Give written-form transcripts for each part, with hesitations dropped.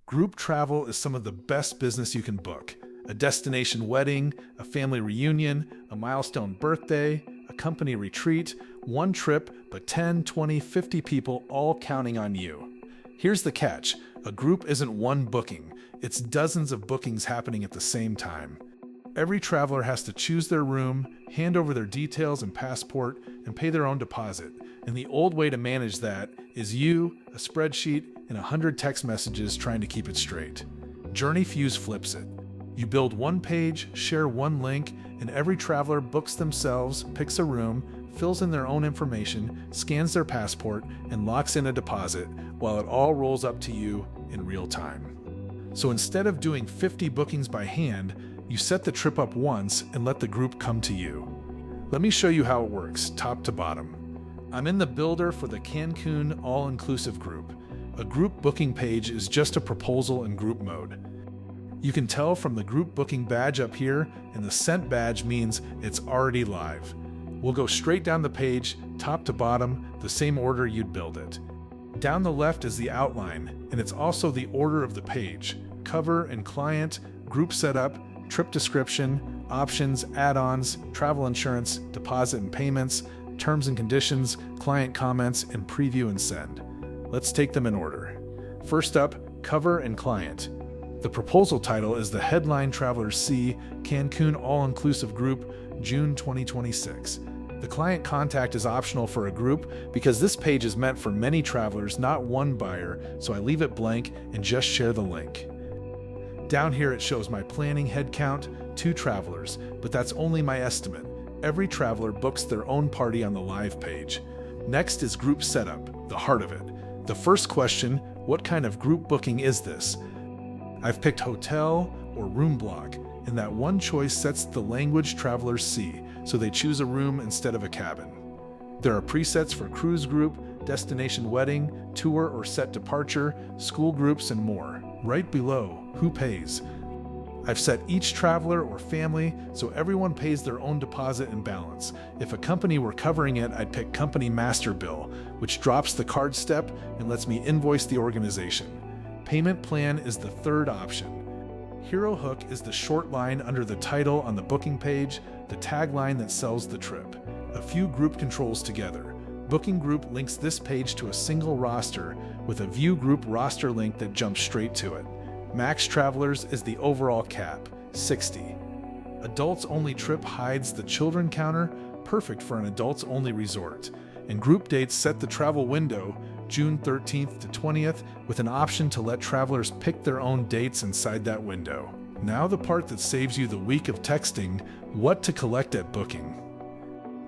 Group travel is some of the best business you can book. A destination wedding, a family reunion, a milestone birthday, a company retreat, one trip, but 10, 20, 50 people all counting on you. Here's the catch. A group isn't one booking. It's dozens of bookings happening at the same time. Every traveler has to choose their room, hand over their details and passport, and pay their own deposit. And the old way to manage that is you, a spreadsheet, and 100 text messages trying to keep it straight. JourneyFuse flips it. You build one page, share one link, and every traveler books themselves, picks a room, fills in their own information, scans their passport, and locks in a deposit, while it all rolls up to you in real time. So instead of doing 50 bookings by hand, you set the trip up once and let the group come to you. Let me show you how it works, top to bottom. I'm in the builder for the Cancun all-inclusive group. A group booking page is just a proposal in group mode. You can tell from the group booking badge up here, and the sent badge means it's already live. We'll go straight down the page, top to bottom, the same order you'd build it. Down the left is the outline, and it's also the order of the page: cover and client, group setup, trip description, options, add-ons, travel insurance, deposit and payments, terms and conditions, client comments, and preview and send. Let's take them in order. First up, cover and client. The proposal title is the Headline Travelers See Cancun All-Inclusive Group, June 2026. The client contact is optional for a group because this page is meant for many travelers, not one buyer, so I leave it blank and just share the link. Down here it shows my planning head count, 2 travelers, but that's only my estimate. Every traveler books their own party on the live page. Next is group setup, the heart of it. The first question, what kind of group booking is this? I've picked hotel or room block, and that one choice sets the language travelers see, so they choose a room instead of a cabin. There are presets for cruise group, destination wedding, tour or set departure, school groups, and more. Right below, who pays? I've set each traveler or family so everyone pays their own deposit and balance. If a company were covering it, I'd pick Company Master Bill, which drops the card step and lets me invoice the organization. Payment plan is the third option. Hero Hook is the short line under the title on the booking page, the tagline that sells the trip. A few group controls together. Booking Group links this page to a single roster with a View Group roster link that jumps straight to it. Max Travelers is the overall cap, 60. Adults Only trip hides the children counter, perfect for an adults only resort. And group dates set the travel window, June 13th to 20th, with an option to let travelers pick their own dates inside that window. Now the part that saves you the week of texting, what to collect at booking.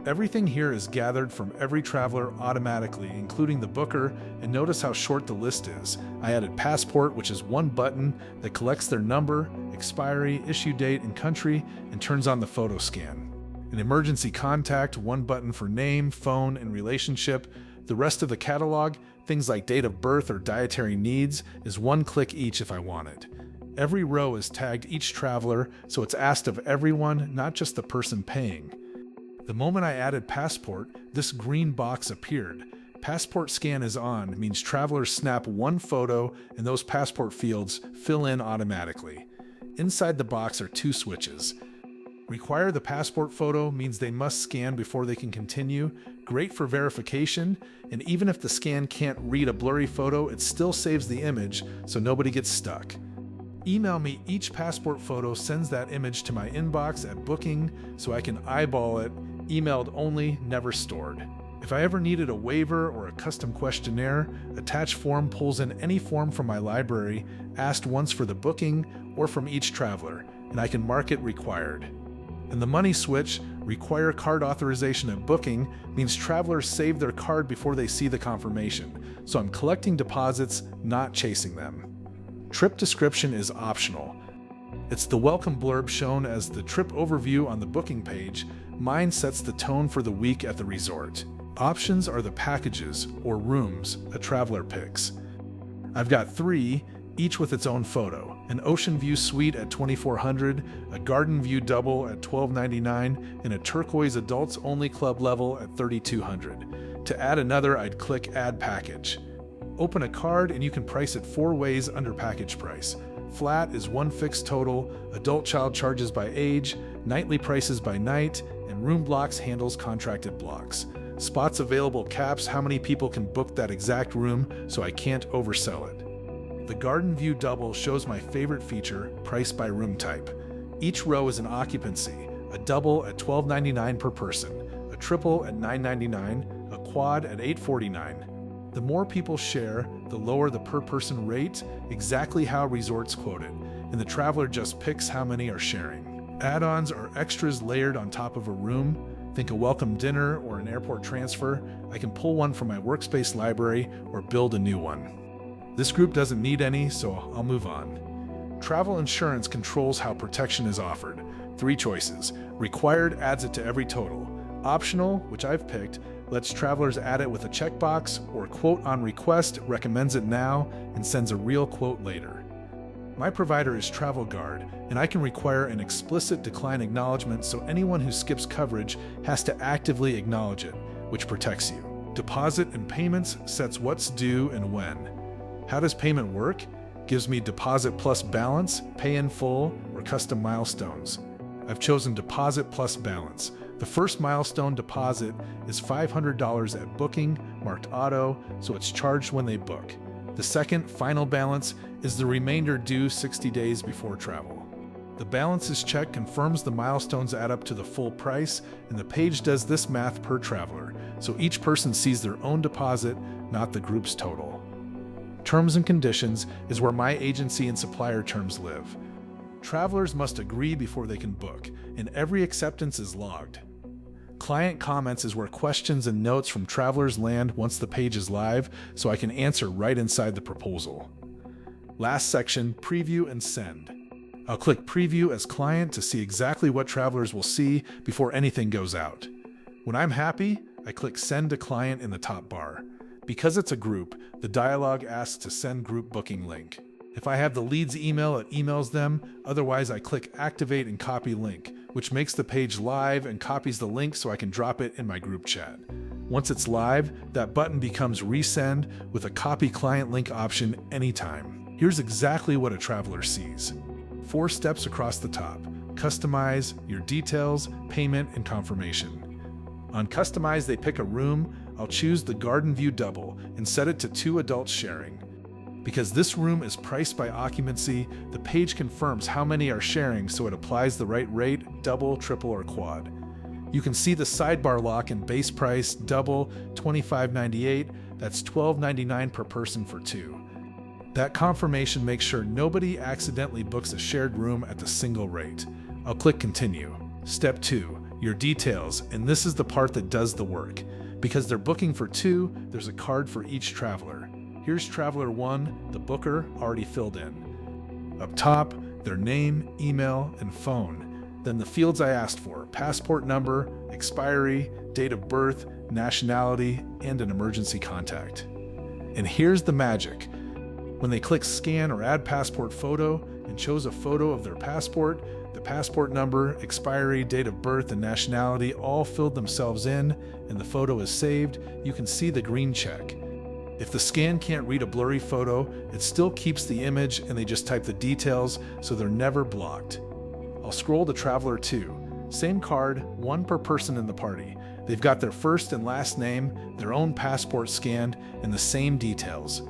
Everything here is gathered from every traveler automatically, including the booker, and notice how short the list is. I added passport, which is one button that collects their number, expiry, issue date, and country, and turns on the photo scan. An emergency contact, one button for name, phone, and relationship. The rest of the catalog, things like date of birth or dietary needs, is one click each if I want it. Every row is tagged each traveler, so it's asked of everyone, not just the person paying. The moment I added passport, this green box appeared. Passport scan is on, means travelers snap one photo and those passport fields fill in automatically. Inside the box are 2 switches. Require the passport photo means they must scan before they can continue, great for verification, and even if the scan can't read a blurry photo, it still saves the image so nobody gets stuck. Email me each passport photo sends that image to my inbox at booking so I can eyeball it, emailed only, never stored. If I ever needed a waiver or a custom questionnaire, attached form pulls in any form from my library, asked once for the booking or from each traveler, and I can mark it required. And the money switch, require card authorization at booking, means travelers save their card before they see the confirmation, so I'm collecting deposits, not chasing them. Trip description is optional. It's the welcome blurb shown as the trip overview on the booking page. Mine sets the tone for the week at the resort. Options are the packages, or rooms, a traveler picks. I've got 3, each with its own photo. An ocean view suite at $2,400, a garden view double at $1,299, and a turquoise adults only club level at $3,200. To add another, I'd click Add Package. Open a card and you can price it 4 ways under package price. Flat is one fixed total, adult child charges by age, nightly prices by night, and room blocks handles contracted blocks. Spots available caps how many people can book that exact room, so I can't oversell it. The Garden View Double shows my favorite feature, price by room type. Each row is an occupancy, a double at $12.99 per person, a triple at $9.99, a quad at $8.49. The more people share, the lower the per person rate, exactly how resorts quote it, and the traveler just picks how many are sharing. Add-ons are extras layered on top of a room. Think a welcome dinner or an airport transfer. I can pull one from my workspace library or build a new one. This group doesn't need any, so I'll move on. Travel insurance controls how protection is offered. 3 choices. Required adds it to every total. Optional, which I've picked, lets travelers add it with a checkbox, or quote on request recommends it now and sends a real quote later. My provider is Travel Guard, and I can require an explicit decline acknowledgement so anyone who skips coverage has to actively acknowledge it, which protects you. Deposit and payments sets what's due and when. How does payment work? Gives me deposit plus balance, pay in full, or custom milestones. I've chosen deposit plus balance. The first milestone deposit is $500 at booking, marked auto, so it's charged when they book. The second, final balance, is the remainder due 60 days before travel. The balances check confirms the milestones add up to the full price, and the page does this math per traveler, so each person sees their own deposit, not the group's total. Terms and conditions is where my agency and supplier terms live. Travelers must agree before they can book, and every acceptance is logged. Client comments is where questions and notes from travelers land once the page is live, so I can answer right inside the proposal. Last section, preview and send. I'll click preview as client to see exactly what travelers will see before anything goes out. When I'm happy, I click send to client in the top bar. Because it's a group, the dialog asks to send group booking link. If I have the lead's email, it emails them. Otherwise, I click activate and copy link, which makes the page live and copies the link so I can drop it in my group chat. Once it's live, that button becomes resend with a copy client link option anytime. Here's exactly what a traveler sees. 4 steps across the top. Customize, your details, payment, and confirmation. On customize, they pick a room. I'll choose the Garden View Double and set it to 2 adults sharing. Because this room is priced by occupancy, the page confirms how many are sharing so it applies the right rate, double, triple, or quad. You can see the sidebar lock and base price, double, $25.98, that's $12.99 per person for 2. That confirmation makes sure nobody accidentally books a shared room at the single rate. I'll click continue. Step 2, your details, and this is the part that does the work. Because they're booking for 2, there's a card for each traveler. Here's Traveler 1, the booker, already filled in. Up top, their name, email, and phone. Then the fields I asked for, passport number, expiry, date of birth, nationality, and an emergency contact. And here's the magic. When they click scan or add passport photo and chose a photo of their passport, the passport number, expiry, date of birth, and nationality all filled themselves in, and the photo is saved, you can see the green check. If the scan can't read a blurry photo, it still keeps the image and they just type the details so they're never blocked. I'll scroll to Traveler 2. Same card, 1 per person in the party. They've got their first and last name, their own passport scanned, and the same details.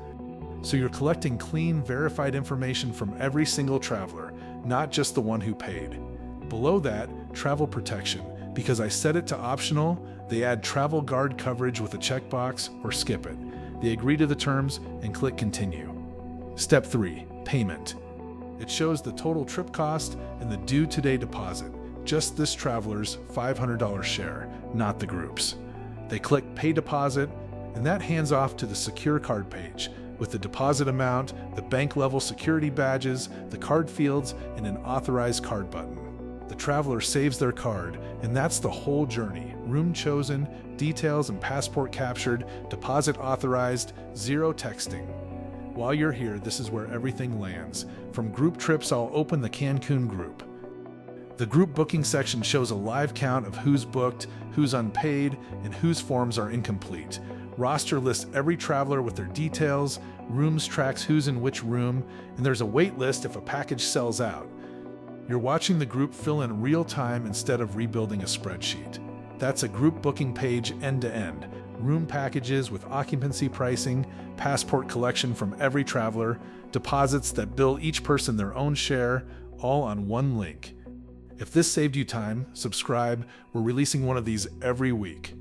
So you're collecting clean, verified information from every single traveler, not just the one who paid. Below that, travel protection. Because I set it to optional, they add Travel Guard coverage with a checkbox or skip it. They agree to the terms and click continue. Step 3, payment. It shows the total trip cost and the due today deposit, just this traveler's $500 share, not the group's. They click pay deposit, and that hands off to the secure card page with the deposit amount, the bank level security badges, the card fields, and an authorized card button. The traveler saves their card, and that's the whole journey. Room chosen, details and passport captured, deposit authorized, 0 texting. While you're here, this is where everything lands. From group trips, I'll open the Cancun group. The group booking section shows a live count of who's booked, who's unpaid, and whose forms are incomplete. Roster lists every traveler with their details, rooms tracks who's in which room, and there's a wait list if a package sells out. You're watching the group fill in real time instead of rebuilding a spreadsheet. That's a group booking page end to end. Room packages with occupancy pricing, passport collection from every traveler, deposits that bill each person their own share, all on one link. If this saved you time, subscribe. We're releasing one of these every week.